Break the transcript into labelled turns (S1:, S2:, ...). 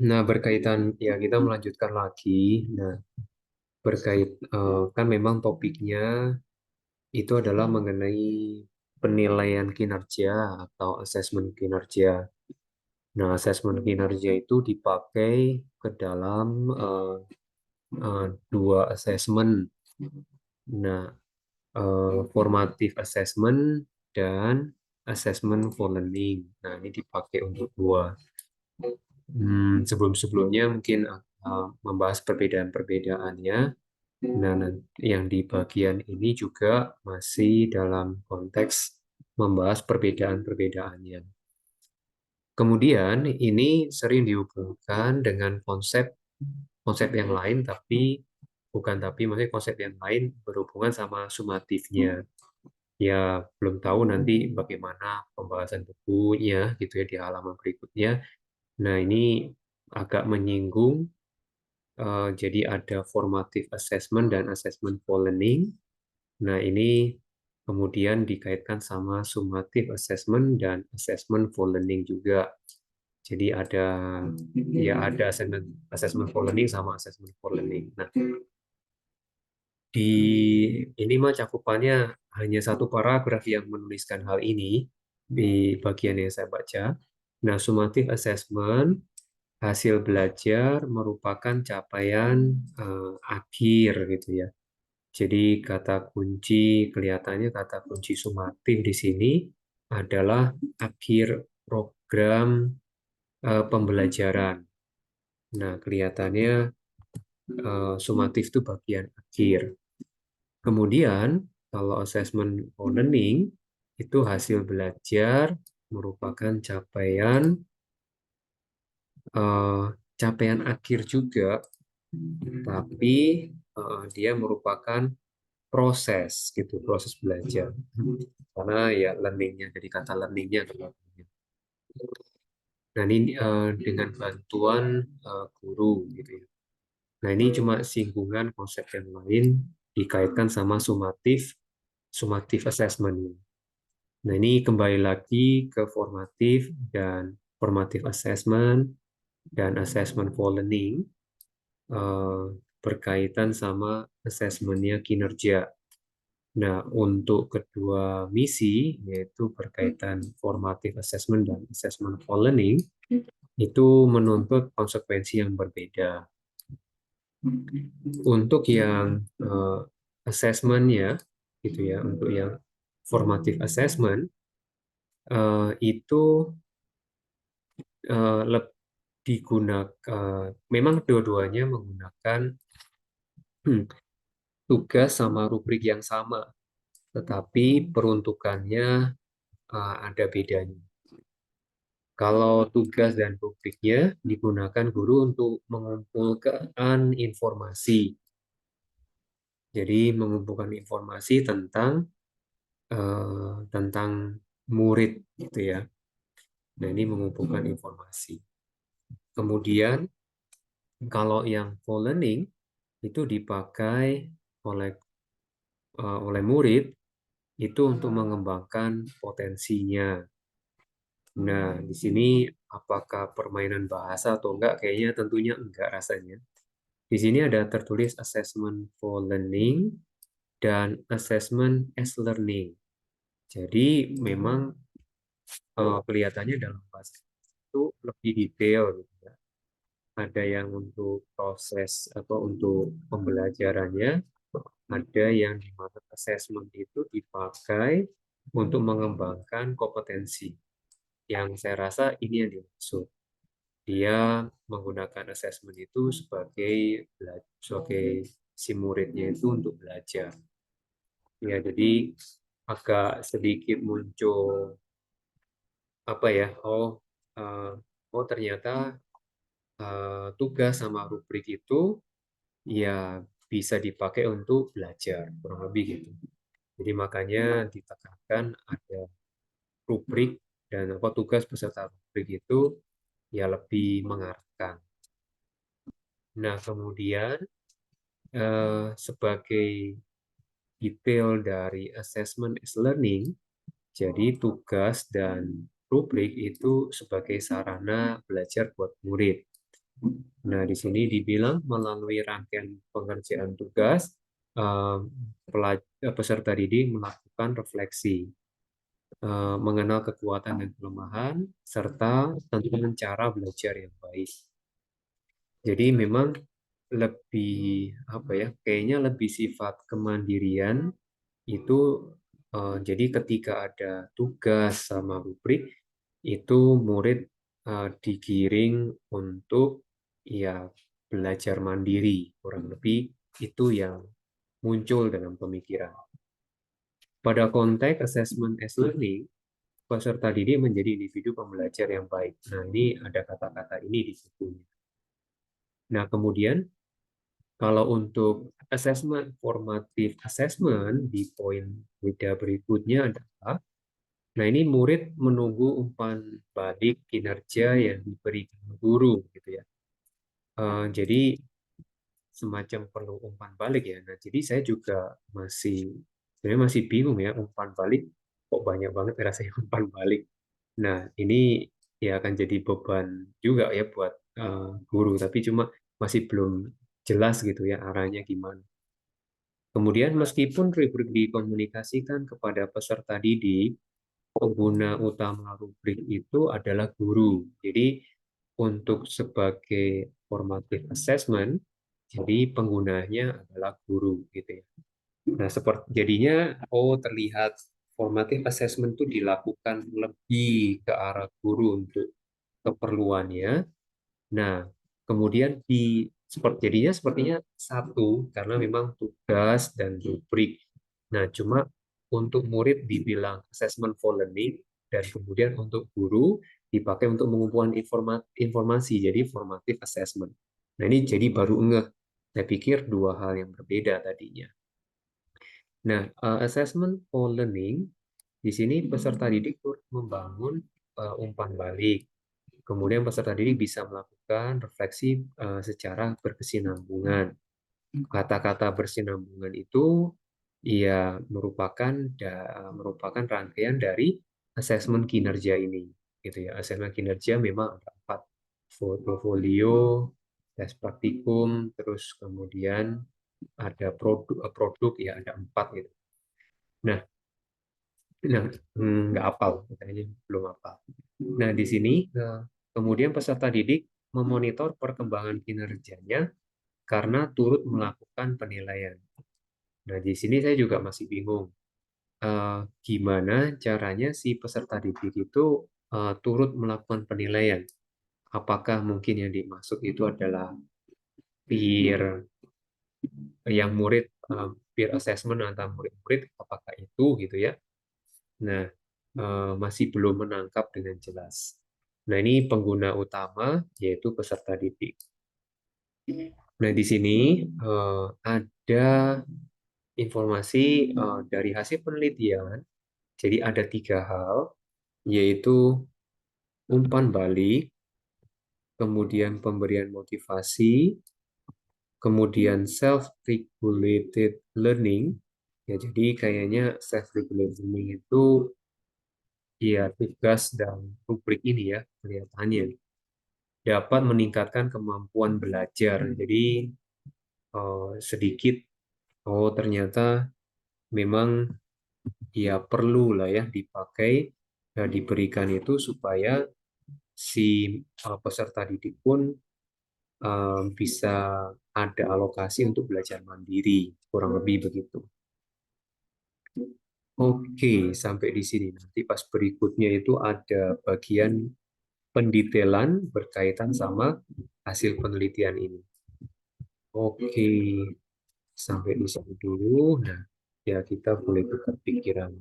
S1: Nah, berkaitan ya kita melanjutkan lagi. Nah, kan memang topiknya itu adalah mengenai penilaian kinerja atau asesmen kinerja. Nah, asesmen kinerja itu dipakai ke dalam dua asesmen. Nah, formative assessment dan assessment for learning. Nah, ini dipakai untuk dua. Sebelum-sebelumnya mungkin membahas perbedaan-perbedaannya. Nah, yang di bagian ini juga masih dalam konteks membahas perbedaan-perbedaannya. Kemudian ini sering dihubungkan dengan konsep konsep yang lain, tapi maksudnya konsep yang lain berhubungan sama sumatifnya. Ya, belum tahu nanti bagaimana pembahasan bukunya gitu ya di halaman berikutnya. Nah, ini agak menyinggung. Jadi ada formative assessment dan assessment for learning. Nah, ini kemudian dikaitkan sama summative assessment dan assessment for learning juga. Jadi ada assessment for learning sama assessment for learning. Nah, di ini mah cakupannya hanya satu paragraf yang menuliskan hal ini di bagian yang saya baca. Nah, summative assessment hasil belajar merupakan capaian akhir gitu ya. Jadi kelihatannya kata kunci sumatif di sini adalah akhir program pembelajaran. Nah, kelihatannya sumatif itu bagian akhir. Kemudian, kalau assessment for learning itu hasil belajar merupakan eh, capaian akhir juga, tapi dia merupakan proses gitu, proses belajar. Karena ya learningnya dari kata learningnya adalah. Nah, ini dengan bantuan guru gitu ya. Nah, ini cuma singgungan konsep yang lain dikaitkan sama sumatif assessment. Nah, ini kembali lagi ke formatif assessment dan assessment for learning eh, berkaitan sama assessmentnya kinerja. Nah, untuk kedua misi, yaitu berkaitan formative assessment dan assessment for learning, itu menuntut konsekuensi yang berbeda. Untuk yang assessment-nya, gitu ya, untuk yang formative assessment, itu memang dua-duanya menggunakan tugas sama rubrik yang sama, tetapi peruntukannya ada bedanya. Kalau tugas dan rubriknya digunakan guru untuk mengumpulkan informasi. Jadi mengumpulkan informasi tentang murid gitu ya. Nah, ini mengumpulkan informasi. Kemudian kalau yang for learning itu dipakai oleh oleh murid itu untuk mengembangkan potensinya. Nah, di sini apakah permainan bahasa atau enggak? Kayaknya tentunya enggak rasanya. Di sini ada tertulis assessment for learning dan assessment as learning. Jadi memang kelihatannya dalam bahasa itu lebih detail gitu ya. Ada yang untuk proses atau untuk pembelajarannya, ada yang di mana assessment itu dipakai untuk mengembangkan kompetensi. Yang saya rasa ini yang dimaksud. Dia menggunakan assessment itu sebagai si muridnya itu untuk belajar. Ya, jadi agak sedikit muncul apa ya? Ternyata tugas sama rubrik itu ya bisa dipakai untuk belajar, kurang lebih gitu. Jadi makanya ditekankan ada rubrik dan apa tugas beserta rubrik itu ya lebih mengarahkan. Nah, kemudian sebagai detail dari assessment is learning, jadi tugas dan rubrik itu sebagai sarana belajar buat murid. Nah, di sini dibilang melalui rangkaian pengerjaan tugas, peserta didik melakukan refleksi, mengenal kekuatan dan kelemahan, serta tentukan cara belajar yang baik. Jadi memang lebih apa ya? Kayaknya lebih sifat kemandirian itu. Jadi ketika ada tugas sama rubrik itu murid digiring untuk ya belajar mandiri, kurang lebih itu yang muncul dalam pemikiran. Pada konteks assessment as learning, peserta didik menjadi individu pembelajar yang baik. Nah, ini ada kata-kata ini di situ. Nah, kemudian kalau untuk assessment, formative assessment di poin beda berikutnya adalah, nah ini murid menunggu umpan balik kinerja yang diberikan guru, gitu ya. Jadi semacam perlu umpan balik ya. Nah, jadi saya juga sebenarnya masih bingung ya, umpan balik kok banyak banget rasanya umpan balik. Nah, ini ya akan jadi beban juga ya buat guru, tapi cuma masih belum jelas gitu ya arahnya gimana. Kemudian meskipun rubrik dikomunikasikan kepada peserta didik, pengguna utama rubrik itu adalah guru. Jadi untuk sebagai formative assessment, jadi penggunanya adalah guru gitu ya. Nah, seperti jadinya terlihat formative assessment itu dilakukan lebih ke arah guru untuk keperluannya. Nah, kemudian jadinya sepertinya satu karena memang tugas dan rubrik. Nah, cuma untuk murid dibilang assessment for learning dan kemudian untuk guru dipakai untuk mengumpulkan informasi jadi formative assessment. Nah, ini jadi baru ngeh. Saya pikir dua hal yang berbeda tadinya. Nah, assessment for learning di sini peserta didik turut membangun umpan balik. Kemudian peserta didik bisa melakukan refleksi secara berkesinambungan. Kata-kata berkesinambungan itu ia merupakan rangkaian dari asesmen kinerja ini, gitu ya. Asesmen kinerja memang ada 4: portofolio, tes praktikum, terus kemudian ada produk ya ada 4 gitu. Nah, nah nggak hafal, katanya belum hafal. Nah, di sini kemudian peserta didik memonitor perkembangan kinerjanya karena turut melakukan penilaian. Nah, di sini saya juga masih bingung. Gimana caranya si peserta didik itu turut melakukan penilaian? Apakah mungkin yang dimaksud itu adalah peer yang murid peer assessment antara murid-murid? Apakah itu gitu ya? Nah, masih belum menangkap dengan jelas. Nah, ini pengguna utama yaitu peserta didik. Nah, di sini ada informasi dari hasil penelitian. Jadi ada 3 hal, yaitu umpan balik, kemudian pemberian motivasi, kemudian self-regulated learning. Ya, jadi kayaknya self-regulated learning itu ya tugas dan rubrik ini ya kelihatannya dapat meningkatkan kemampuan belajar. Jadi sedikit ternyata memang ya perlu lah ya dipakai dan diberikan itu supaya si peserta didik pun bisa ada alokasi untuk belajar mandiri, kurang lebih begitu. Oke, sampai di sini. Nanti pas berikutnya itu ada bagian pendetailan berkaitan sama hasil penelitian ini. Oke, sampai di sini dulu. Nah, ya kita boleh tukar pikiran.